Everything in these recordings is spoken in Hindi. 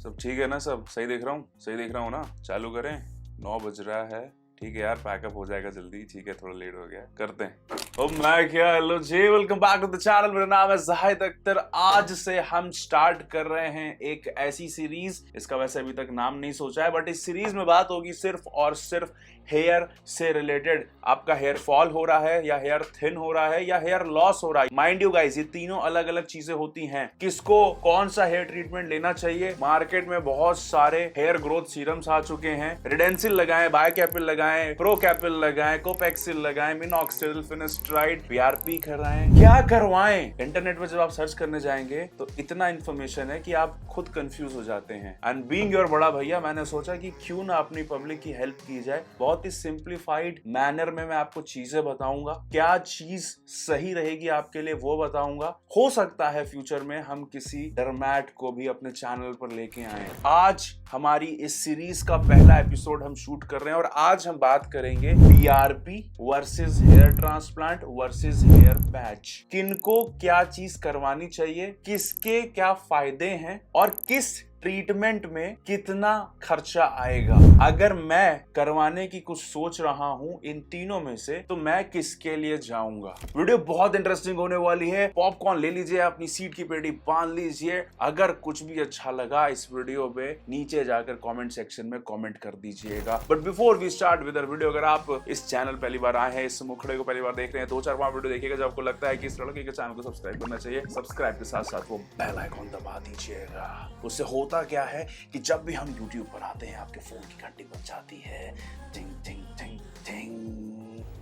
सब ठीक है ना? सब सही देख रहा हूँ? सही देख रहा हूँ ना? चालू करें? 9 बज रहा है। ठीक है यार, पैकअप हो जाएगा जल्दी। ठीक है, थोड़ा लेट हो गया, करते हैं। ओ मैं क्या, hello ji, welcome back to the channel. मेरा नाम है जाहिद अख्तर। आज से हम स्टार्ट कर रहे हैं एक ऐसी सीरीज, इसका वैसे अभी तक नाम नहीं सोचा है, बट इस सीरीज में बात होगी सिर्फ और सिर्फ हेयर से रिलेटेड। आपका हेयर फॉल हो रहा है या हेयर थिन हो रहा है या हेयर लॉस हो रहा है। माइंड यू गाइस, ये तीनों अलग अलग चीजें होती हैं। किसको कौन सा हेयर ट्रीटमेंट लेना चाहिए? मार्केट में बहुत सारे हेयर ग्रोथ सीरम्स आ चुके हैं। रिडेंसिल लगाएं, बायोकैपिल लगाएं, प्रोकैपिल लगाएं, कोपेक्सिल लगाएं, मिनॉक्सिल, फिनेस्ट्राइड, पीआरपी कराएं, क्या करवाएं? इंटरनेट पर जब आप सर्च करने जाएंगे तो इतना इंफॉर्मेशन है कि आप खुद कंफ्यूज हो जाते हैं। एंड बीइंग योर बड़ा भैया, मैंने सोचा कि क्यों ना अपनी पब्लिक की हेल्प की जाए। बहुत ही सिंप्लीफाइड मैनर में मैं आपको चीजें बताऊंगा। क्या चीज सही रहेगी आपके लिए वो बताऊंगा। हो सकता है फ्यूचर में हम किसी डरमैट को भी अपने चैनल पर लेके आए। आज हमारी इस सीरीज का पहला एपिसोड हम शूट कर रहे हैं और आज हम बात करेंगे PRP versus hair transplant versus hair patch. किनको क्या चीज करवानी चाहिए, किसके क्या फायदे हैं और किस ट्रीटमेंट में कितना खर्चा आएगा। अगर मैं करवाने की कुछ सोच रहा हूं इन तीनों में से, तो मैं किसके लिए जाऊंगा। वीडियो बहुत इंटरेस्टिंग होने वाली है। पॉपकॉर्न ले लीजिए, अपनी सीट की पेटी बांध लीजिए। अगर कुछ भी अच्छा लगा इस वीडियो पे, नीचे जाकर कमेंट सेक्शन में कमेंट कर दीजिएगा। But before we start with video, अगर आप इस चैनल पहली बार आए हैं, इस मुखड़े को पहली बार देख रहे हैं, 2-4-5 वीडियो देखिएगा। जब आपको लगता है कि इस लड़के के चैनल को सब्सक्राइब करना चाहिए, सब्सक्राइब के साथ साथ वो बेल आइकॉन दबा दीजिएगा। उससे होता क्या है कि जब भी हम YouTube पर आते हैं, आपके फोन की घंटी बज जाती है। टिंग टिंग टिंग टिंग।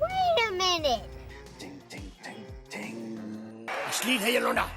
Wait a minute. टिंग टिंग टिंग टिंग। अश्लील है ये लौंडा।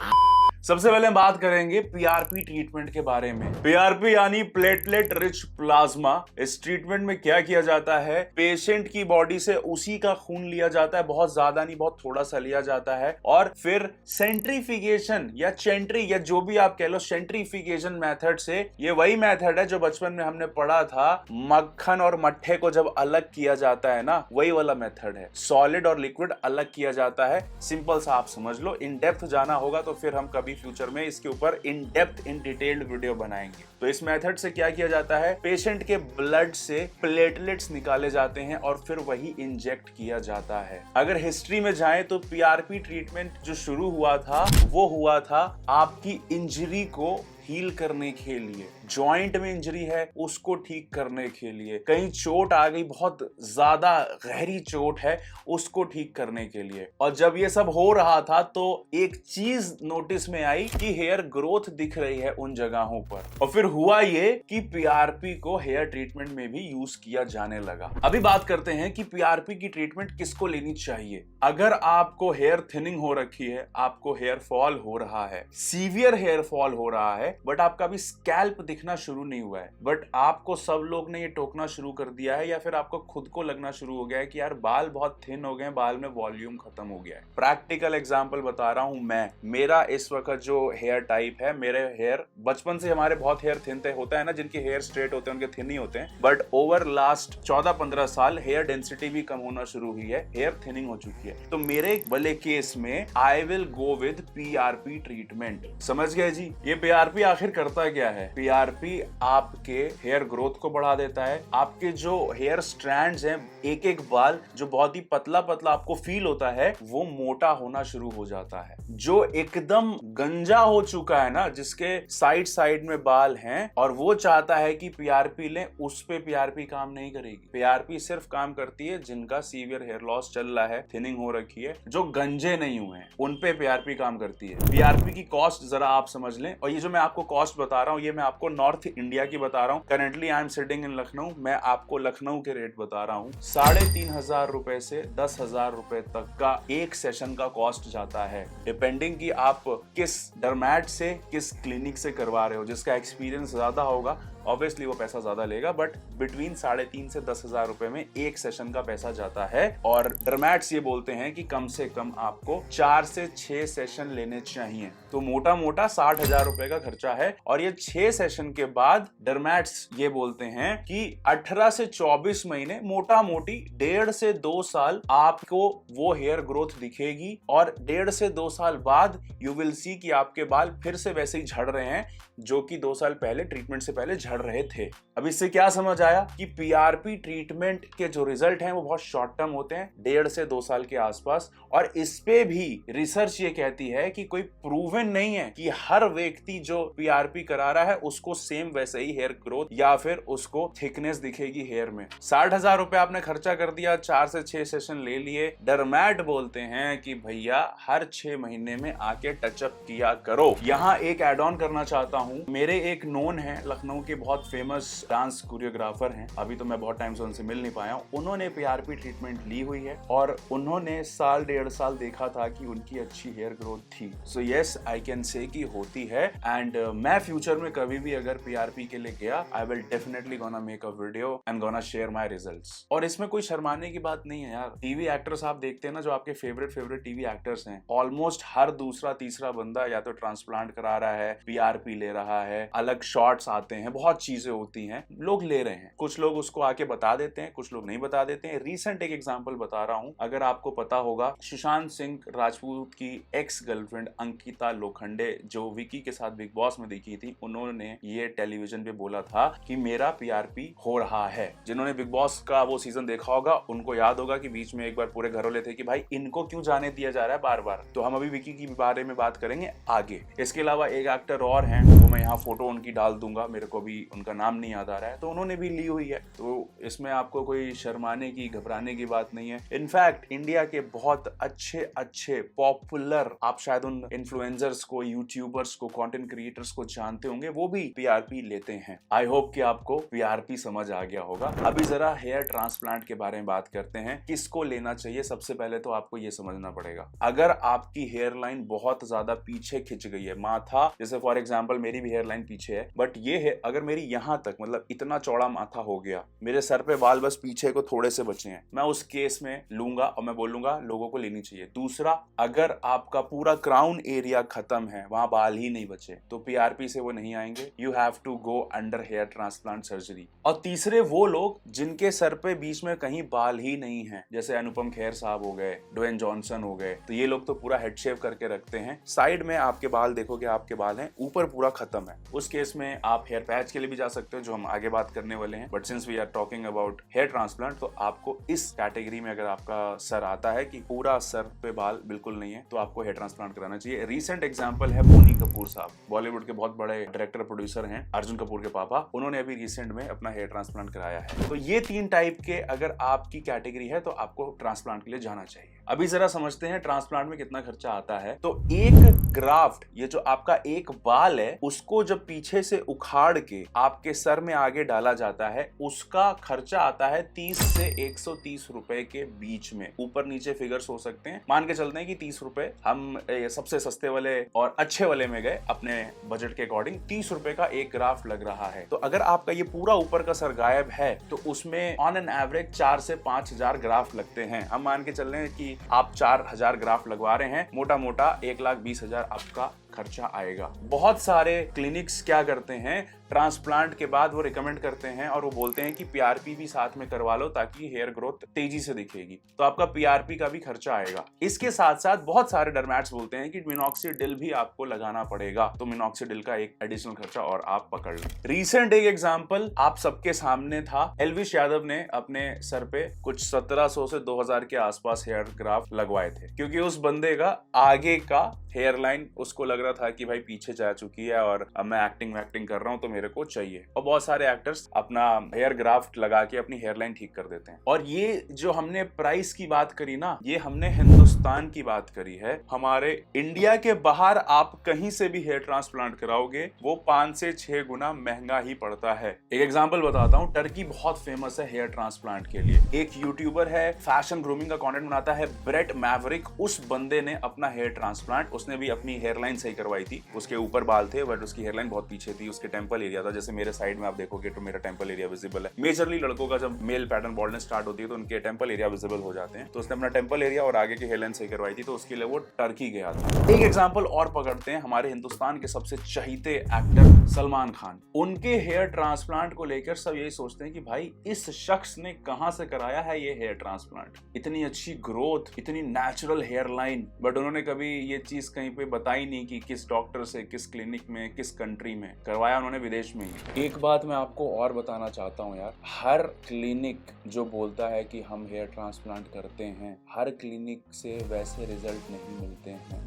सबसे पहले हम बात करेंगे पीआरपी ट्रीटमेंट के बारे में। पीआरपी यानी प्लेटलेट रिच प्लाज्मा। इस ट्रीटमेंट में क्या किया जाता है? पेशेंट की बॉडी से उसी का खून लिया जाता है, बहुत ज्यादा नहीं, बहुत थोड़ा सा लिया जाता है, और फिर सेंट्रीफिकेशन या चेंट्री या जो भी आप कह लो, सेंट्रीफिकेशन मेथड से, ये वही मेथड है जो बचपन में हमने पढ़ा था, मक्खन और मट्ठे को जब अलग किया जाता है ना, वही वाला मेथड है। सॉलिड और लिक्विड अलग किया जाता है। सिंपल सा आप समझ लो। इन डेप्थ जाना होगा तो फिर हम कभी फ्यूचर में इसके ऊपर in depth in detailed video बनाएंगे। तो इस मेथड से क्या किया जाता है? पेशेंट के ब्लड से प्लेटलेट्स निकाले जाते हैं और फिर वही इंजेक्ट किया जाता है। अगर हिस्ट्री में जाएं तो पीआरपी ट्रीटमेंट जो शुरू हुआ था वो हुआ था आपकी इंजरी को हील करने के लिए। जॉइंट में इंजरी है उसको ठीक करने के लिए, कहीं चोट आ गई, बहुत ज्यादा गहरी चोट है, उसको ठीक करने के लिए। और जब ये सब हो रहा था तो एक चीज नोटिस में आई कि हेयर ग्रोथ दिख रही है उन जगहों पर। और फिर हुआ ये कि पीआरपी को हेयर ट्रीटमेंट में भी यूज किया जाने लगा। अभी बात करते हैं कि पीआरपी की ट्रीटमेंट किसको लेनी चाहिए। अगर आपको हेयर थिनिंग हो रखी है, आपको हेयर फॉल हो रहा है, सीवियर हेयर फॉल हो रहा है, बट आपका भी स्कैल्प दिखना शुरू नहीं हुआ है, बट आपको सब लोग ने ये टोकना शुरू कर दिया है, या फिर आपको खुद को लगना शुरू हो गया है कि यार बाल बहुत थिन हो गए हैं, बाल में वॉल्यूम खत्म हो गया है। प्रैक्टिकल एग्जांपल बता रहा हूं मैं। मेरा इस वक्त जो हेयर टाइप है, मेरे हेयर बचपन से, हमारे बहुत हेयर थिन थे, होता है ना जिनके हेयर स्ट्रेट होते हैं उनके थिन ही होते हैं, बट ओवर लास्ट 14-15 साल हेयर डेंसिटी भी कम होना शुरू हुई है, हेयर थिनिंग हो चुकी है। तो मेरे वाले केस में I will go with PRP treatment. समझ गए जी? ये पीआरपी आखिर करता क्या है? पीआरपी आपके हेयर ग्रोथ को बढ़ा देता है। आपके जो हेयर स्ट्रैंड्स हैं, एक एक बाल जो बहुत ही पतला पतला आपको फील होता है, वो मोटा होना शुरू हो जाता है। जो एकदम गंजा हो चुका है ना, जिसके साइड साइड में बाल हैं और वो चाहता है कि पीआरपी लें, उस पे पीआरपी काम नहीं करेगी। पीआरपी सिर्फ काम करती है जिनका सीवियर हेयर लॉस चल रहा है, थिनिंग हो रखी है, जो गंजे नहीं हुए हैं, उन पे पीआरपी काम करती है। पीआरपी की कॉस्ट जरा आप समझ लें, और ये जो मैं आपको कॉस्ट बता रहा हूँ, ये मैं आपको नॉर्थ इंडिया की बता रहा हूँ। Currently I am sitting in Lucknow. मैं आपको लखनऊ के रेट बता रहा हूँ। 3,500 रुपए से 10,000 रुपए तक का एक सेशन का कॉस्ट जाता है, डिपेंडिंग कि आप किस डरमैट से, किस क्लिनिक से करवा रहे हो। जिसका एक्सपीरियंस ज्यादा होगा ऑब्वियसली वो पैसा ज्यादा लेगा, बट बिटवीन 3,500 से 10,000 रुपए में एक सेशन का पैसा जाता है। और डरमैट्स ये बोलते हैं कि कम से कम आपको 4 से 6 सेशन लेने चाहिए। तो मोटा मोटा 60,000 रुपए का खर्चा खर्चा है। और ये 6 सेशन के बाद डर्मैट्स ये बोलते हैं कि 18 से 24 महीने, मोटा मोटी 1.5 से 2 साल आपको वो हेयर ग्रोथ दिखेगी और 1.5 से 2 साल बाद यू विल सी कि आपके बाल फिर से वैसे ही झड़ रहे हैं जो कि 2 साल पहले ट्रीटमेंट से पहले झड़ रहे थे। अब इससे क्या समझ आया कि पीआरपी ट्रीटमेंट के जो रिजल्ट हैं वो बहुत शॉर्ट टर्म होते हैं, 1.5 से 2 साल के आसपास। और इस पे भी रिसर्च ये कहती है कि कोई प्रूवन नहीं है कि हर व्यक्ति जो पीआरपी करा रहा है उसको सेम वैसे ही हेयर ग्रोथ या फिर उसको थिकनेस दिखेगी हेयर में। 60,000 रुपए आपने खर्चा कर दिया, 4 से 6 सेशन ले लिए। डर्मैट बोलते हैं कि भैया हर 6 महीने में आके टचअप किया करो। यहाँ एक एड ऑन करना चाहता हूँ, मेरे एक नोन है लखनऊ के बहुत फेमस डांस कोरियोग्राफर हैं, अभी तो मैं बहुत टाइम से उनसे मिल नहीं पाया हूँ। उन्होंने पीआरपी ट्रीटमेंट ली हुई है और उन्होंने साल 1.5 साल देखा था कि उनकी अच्छी हेयर ग्रोथ थी। So yes, I can say कि होती है। एंड मैं फ्यूचर में कभी भी अगर पीआरपी के लिए गया, I will definitely gonna make a video and gonna share my results. और इसमें कोई शर्माने की बात नहीं है यार। टीवी एक्टर्स आप देखते हैं ना, जो आपके फेवरेट टीवी एक्टर्स हैं, ऑलमोस्ट हर दूसरा तीसरा बंदा या तो ट्रांसप्लांट करा रहा है, पीआरपी ले रहा है, अलग शॉट्स आते हैं, बहुत चीजें होती हैं, लोग ले रहे हैं। कुछ लोग उसको आके बता देते हैं, कुछ लोग नहीं बता देते हैं। रीसेंट एक एग्जांपल बता रहा हूं, अगर आपको पता होगा, सुशांत सिंह राजपूत की एक्स गर्लफ्रेंड अंकिता लोखंडे जो विकी के साथ बिग बॉस में दिखी थी, उन्होंने ये टेलीविजन पे बोला था कि मेरा पीआरपी हो रहा है। जिन्होंने बिग बॉस का वो सीजन देखा होगा उनको याद होगा कि बीच में एक बार पूरे घर वाले थे कि भाई इनको क्यों जाने दिया जा रहा है बार बार। तो हम अभी विकी के बारे में बात करेंगे आगे। इसके अलावा एक एक्टर और हैं, वो मैं यहाँ फोटो उनकी डाल दूंगा, मेरे को भी उनका नाम नहीं याद आ रहा है, तो उन्होंने भी ली हुई है। तो इसमें आपको कोई शर्माने की घबराने की बात नहीं है। इनफैक्ट इंडिया के बहुत अच्छे पॉपुलर, आप शायद उन इन्फ्लुएंसर्स को, यूट्यूबर्स को, कंटेंट क्रिएटर्स को जानते होंगे, वो भी पीआरपी लेते हैं। आई होप कि आपको पीआरपी समझ आ गया होगा। अभी जरा हेयर ट्रांसप्लांट के बारे में बात करते हैं, किसको लेना चाहिए। सबसे पहले तो आपको ये समझना पड़ेगा, अगर आपकी हेयर लाइन बहुत ज्यादा पीछे खिंच गई है, माथा जैसे फॉर एग्जांपल मेरी भी हेयर लाइन पीछे है, बट ये है अगर मेरी यहां तक, मतलब इतना चौड़ा माथा हो गया, मेरे सर पे बाल बस पीछे को थोड़े से बचे हैं, मैं उस केस में लूंगा और मैं बोलूंगा लोगों को लेनी चाहिए। दूसरा, अगर आपका पूरा क्राउन एरिया खत्म है, वहां बाल ही नहीं बचे, तो पीआरपी से वो नहीं आएंगे। You have to go under hair transplant surgery. और तीसरे, वो लोग जिनके सर पे बीच में कहीं बाल ही नहीं है, जैसे अनुपम खेर साहब हो गए, ड्वेन जॉनसन हो गए, तो ये लोग तो पूरा हेड शेव करके रखते हैं। साइड में आपके बाल देखोगे, आपके बाल हैं, ऊपर पूरा खत्म है। उस केस में आप हेयर पैच के लिए भी जा सकते हो, जो हम आगे बात करने वाले हैं। But since we are talking about hair transplant, तो आपको इस कैटेगरी में अगर आपका सर आता है कि पूरा सर पे बाल बिल्कुल नहीं है, तो आपको हेयर ट्रांसप्लांट कराना चाहिए। रीसेंट एग्जांपल है बोनी कपूर साहब, बॉलीवुड के बहुत बड़े डायरेक्टर प्रोड्यूसर हैं, अर्जुन कपूर के पापा, उन्होंने अभी रिसेंट में अपना हेयर ट्रांसप्लांट कराया है। तो ये 3 टाइप के अगर आपकी कैटेगरी है तो आपको ट्रांसप्लांट के लिए जाना चाहिए। अभी जरा समझते हैं ट्रांसप्लांट में कितना खर्चा आता है। तो एक ग्राफ्ट, ये जो आपका एक बाल है, उसको जब पीछे से उखाड़ के आपके सर में आगे डाला जाता है, उसका खर्चा आता है 30 से 130 रुपए के बीच में। ऊपर नीचे फिगर्स हो सकते हैं, मान के चलते हैं कि 30 रुपए। हम सबसे सस्ते वाले और अच्छे वाले में गए अपने बजट के अकॉर्डिंग, 30 रुपए का एक ग्राफ्ट लग रहा है। तो अगर आपका ये पूरा ऊपर का सर गायब है, तो उसमें ऑन एन एवरेज 4 से 5,000 ग्राफ्ट लगते हैं। हम मान के चल रहे हैं कि आप 4,000 ग्राफ्ट लगवा रहे हैं, मोटा मोटा 1,20,000 आपका खर्चा आएगा। बहुत सारे क्लिनिक्स क्या करते हैं, ट्रांसप्लांट के बाद वो रिकमेंड करते हैं और वो बोलते हैं कि पीआरपी भी साथ में करवा लो ताकि हेयर ग्रोथ तेजी से दिखेगी, तो आपका पीआरपी का भी खर्चा आएगा। इसके साथ साथ बहुत सारे डर्मैट्स बोलते हैं कि मिनॉक्सिडिल भी आपको लगाना पड़ेगा, तो मिनॉक्सिडिल का एक एडिशनल खर्चा और आप पकड़ लें। रीसेंट एक एग्जांपल आप सबके सामने था, एल्विश यादव ने अपने सर पे कुछ 1700 से 2000 के आसपास हेयर ग्राफ्ट लगवाए थे, क्योंकि उस बंदे का आगे का हेयर लाइन उसको लग रहा था कि भाई पीछे जा चुकी है और अब मैं एक्टिंग कर रहा हूं तो मेरे को चाहिए। और बहुत सारे एक्टर्स अपना हेयर ग्राफ्ट लगा के अपनी हेयर लाइन ठीक कर देते हैं। और ये जो हमने प्राइस की बात करी ना, ये हमने हिंदुस्तान की बात करी है। हमारे इंडिया के बाहर आप कहीं से भी हेयर ट्रांसप्लांट कराओगे, वो 5 से 6 गुना महंगा ही पड़ता है। एक एग्जाम्पल बताता हूँ, टर्की बहुत फेमस है हेयर ट्रांसप्लांट के लिए। एक यूट्यूबर है, फैशन ग्रूमिंग का कंटेंट बनाता है, ब्रेट मैवरिक, उस बंदे ने अपना हेयर ट्रांसप्लांट, उसने भी अपनी हेयरलाइन सही करवाई थी। उसके ऊपर बाल थे बट उसकी हेयरलाइन बहुत पीछे थी, उसके टेंपल एरिया एरिया था। जैसे मेरे साइड में आप देखोगे तो मेरा टेम्पल एरिया विजिबल है। मेजरली लड़कों का जब मेल पैटर्न बॉल्डनेस स्टार्ट होती है तो उनके टेम्पल एरिया विजिबल हो जाते हैं। तो उसने अपना टेम्पल एरिया और आगे की हेयरलाइन सही करवाई थी, तो उसके लिए वो टर्की गया था। एक एग्जाम्पल और पकड़ते हैं, हमारे हिंदुस्तान के सबसे चहीते एक्टर सलमान खान। उनके हेयर ट्रांसप्लांट को लेकर सब यही सोचते हैं कि भाई इस शख्स ने कहां से कराया है ये हेयर ट्रांसप्लांट, इतनी अच्छी ग्रोथ, इतनी नेचुरल हेयर लाइन। बट उन्होंने कभी ये चीज कहीं पे बताई नहीं कि किस डॉक्टर से, किस क्लिनिक में, किस कंट्री में करवाया। उन्होंने विदेश में ही। एक बात मैं आपको और बताना चाहता हूँ यार, हर क्लिनिक जो बोलता है कि हम हेयर ट्रांसप्लांट करते हैं, हर क्लिनिक से वैसे रिजल्ट नहीं मिलते हैं।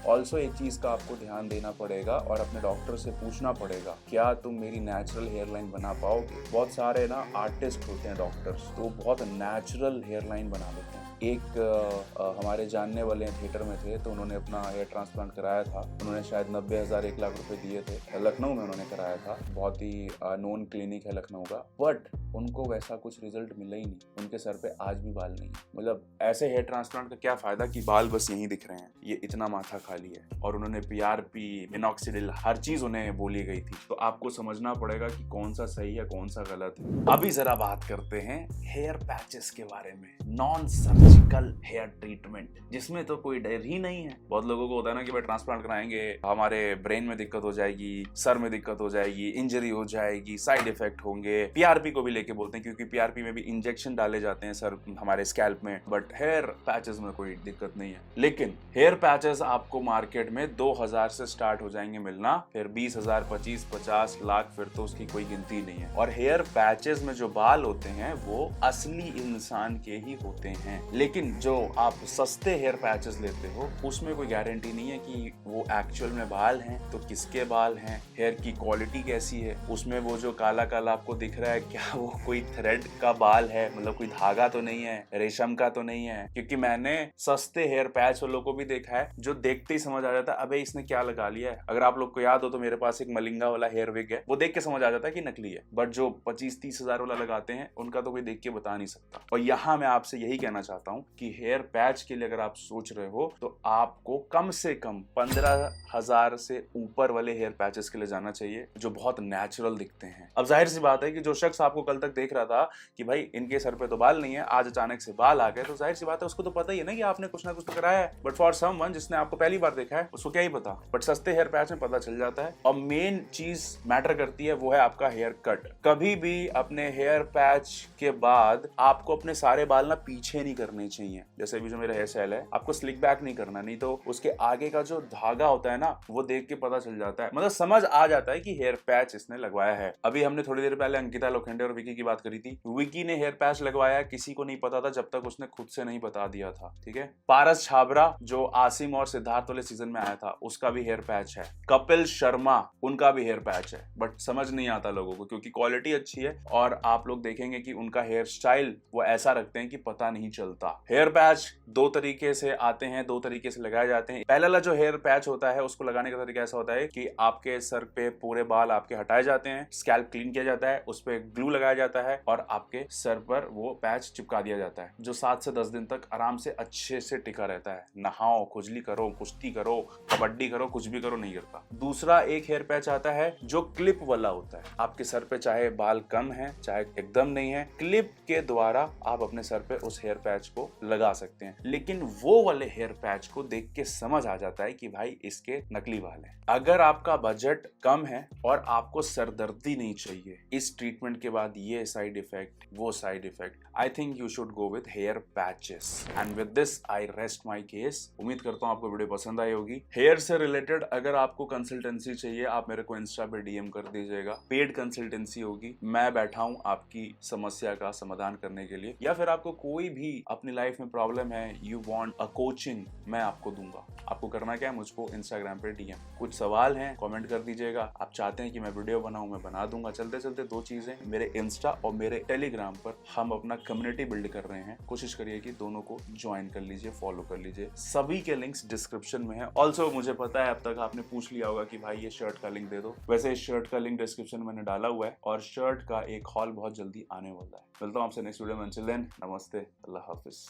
ऑल्सो एक चीज का आपको ध्यान देना पड़ेगा और अपने डॉक्टर से पूछना पड़ेगा, क्या तुम मेरी नेचुरल हेयरलाइन बना पाओगे। बहुत सारे ना आर्टिस्ट होते हैं डॉक्टर्स, तो बहुत नेचुरल हेयरलाइन बना देते हैं। एक हमारे जानने वाले थिएटर में थे, तो उन्होंने अपना हेयर ट्रांसप्लांट कराया था। उन्होंने शायद 90,000 1 लाख रुपए दिए थे। लखनऊ में उन्होंने कराया था, बहुत ही नोन क्लिनिक है लखनऊ का। बट उनको वैसा कुछ रिजल्ट मिला ही नहीं। उनके सर पे आज भी बाल नहीं है। मतलब ऐसे हेयर ट्रांसप्लांट का क्या फायदा कि बाल बस यहीं दिख रहे हैं, ये इतना माथा खाली है। और उन्होंने PRP, मिनॉक्सिडिल, हर चीज उन्हें बोली गई थी। तो आपको समझना पड़ेगा कि कौन सा सही है, कौन सा गलत है। अभी जरा बात करते हैं हेयर पैचेस के बारे में। नॉन सर्जिकल हेयर ट्रीटमेंट, जिसमें तो कोई डर ही नहीं है। बहुत लोगों को होता है ना कि भाई ट्रांसप्लांट कराएंगे, हमारे ब्रेन में दिक्कत हो जाएगी, सर में दिक्कत हो जाएगी, इंजरी हो जाएगी, साइड इफेक्ट होंगे। PRP को भी लेके बोलते हैं, क्योंकि PRP में भी इंजेक्शन डाले जाते हैं सर हमारे स्कैल्प में। बट हेयर पैचेस में कोई दिक्कत नहीं है। लेकिन हेयर पैचेस आपको मार्केट में 2,000 से स्टार्ट हो जाएंगे मिलना, फिर 20,000, 25, 50 लाख, फिर तो उसकी कोई गिनती नहीं है। और हेयर पैचेस में जो बाल होते हैं वो असली इंसान के ही होते हैं। लेकिन जो आप सस्ते हेयर पैचेस लेते हो उसमें कोई गारंटी नहीं है कि वो एक्चुअल में बाल हैं। तो किसके बाल हैं, हेयर की क्वालिटी कैसी है, उसमें वो जो काला काला आपको दिख रहा है, क्या वो कोई थ्रेड का बाल है, मतलब कोई धागा तो नहीं है, रेशम का तो नहीं है। क्योंकि मैंने सस्ते हेयर पैच वालों को भी देखा है जो देखते ही समझ आ जाता है, अबे इसने क्या लगा लिया है। अगर आप लोग को याद हो तो मेरे पास एक मलिंगा वाला हेयर विग है, वो देख के समझ आ जाता है कि नकली है। बट जो 25-30 हजार वाला लगाते हैं उनका तो कोई देख के बता नहीं सकता। और यहाँ मैं आपसे यही कहना चाहता हूँ कि हेयर पैच के लिए अगर आप सोच रहे हो तो आपको कम से कम 15,000 से ऊपर वाले हेयर पैचेस के लिए जाना चाहिए, जो बहुत नेचुरल दिखते हैं। अब जाहिर सी बात है कि जो शख्स आपको कल तक देख रहा था कि भाई इनके सर पे तो बाल नहीं है, आज अचानक से बाल आ गए, तो जाहिर सी बात है उसको तो पता ही है ना कि आपने कुछ ना कुछ तो कराया है। बट फॉर समवन जिसने आपको पहली बार देखा है, उसको क्या ही पता। बट सस्ते हेयर पैच में पता चल जाता है। और मेन चीज मैटर करती है, वो है आपका हेयर कट। कभी भी अपने हेयर पैच के बाद आपको अपने सारे बाल ना पीछे नहीं करने चाहिए। जैसे अभी जो मेरा हेयर स्टाइल है, आपको स्लिक बैक नहीं करना, नहीं तो उसके आगे का जो धागा होता है ना, वो देख के पता चल जाता है, मतलब समझ आ जाता है कि हेयर पैच इसने लगवाया है। अभी हमने थोड़ी देर पहले अंकिता लोखंडे और विकी की बात करी थी। विकी ने हेयर पैच लगवाया, किसी को नहीं पता था जब तक उसने खुद से नहीं बता दिया था। ठीक है। पारस छाबरा जो आसिम और सिद्धार्थ वाले सीजन में आया था, उसका भी हेयर पैच है। कपिल शर्मा, उनका भी हेयर पैच है। बट समझ नहीं आता लोगों को, क्योंकि क्वालिटी अच्छी है और आप लोग देखेंगे कि उनका हेयर स्टाइल वो ऐसा रखते हैं कि पता नहीं चलता। हेयर पैच 2 तरीके से आते हैं, 2 तरीके से लगाए जाते हैं। पहला जो हेयर पैच होता है उसको लगाने का तरीका ऐसा होता है कि आपके सर पे पूरे बाल आपके हटाए जाते हैं, स्कैल्प क्लीन किया जाता है, उस पे ग्लू लगाया जाता है और आपके सर पर वो पैच चिपका दिया जाता है, जो 7 से 10 दिन तक आराम से अच्छे से टिका रहता है। नहाओ, खुजली करो, कुश्ती करो, कबड्डी करो, कुछ भी करो, नहीं करता। दूसरा एक हेयर पैच आता है जो क्लिप वाला होता है। आपके सर पे चाहे बाल कम है चाहे एकदम नहीं है, क्लिप के द्वारा आप अपने सर पे उस हेयर पैच को लगा सकते हैं। लेकिन वो वाले हेयर पैच को देख के समझ आ जाता है कि भाई इसके नकली बाल हैं। अगर आपका बजट कम है और आपको सरदर्दी नहीं चाहिए इस ट्रीटमेंट के बाद, ये साइड इफेक्ट, वो side effect, I think you should go with hair patches. And with this I rest my case. उम्मीद करता हूँ आपको वीडियो पसंद आई होगी। हेयर से रिलेटेड अगर आपको कंसल्टेंसी चाहिए, आप मेरे को इंस्टा पे DM कर दीजिएगा। पेड कंसल्टेंसी होगी, मैं बैठा हूँ आपकी समस्या का समाधान करने के लिए। या फिर आपको कोई भी अपनी लाइफ में प्रॉब्लम है, यू वांट अ कोचिंग, मैं आपको दूंगा। आपको करना क्या है, मुझको इंस्टाग्राम पे DM, कुछ सवाल हैं कमेंट कर दीजिएगा। आप चाहते हैं कि मैं वीडियो बनाऊं, मैं बना दूंगा। चलते चलते 2 चीजें, मेरे इंस्टा और मेरे टेलीग्राम पर हम अपना कम्युनिटी बिल्ड कर रहे हैं। कोशिश करिए कि दोनों को ज्वाइन कर लीजिए, फॉलो कर लीजिए। सभी के लिंक्स डिस्क्रिप्शन में है। ऑल्सो मुझे पता है अब तक आपने पूछ लिया होगा कि भाई ये शर्ट का लिंक दे दो। वैसे इस शर्ट का लिंक डिस्क्रिप्शन में मैंने डाला हुआ है और शर्ट का एक हॉल बहुत जल्दी आने वाला है। मिलता हूँ आपसे नेक्स्ट वीडियो में। Until then, नमस्ते, अल्लाह हाफिज।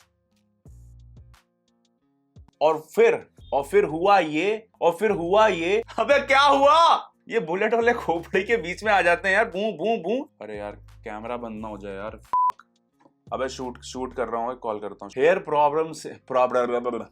और फिर हुआ ये, अबे क्या हुआ ये बुलेट वाले खोपड़ी के बीच में आ जाते हैं यार, बू बू बू। अरे यार कैमरा बंद ना हो जाए यार। अबे शूट कर रहा हूँ, कॉल करता हूँ। Hair problem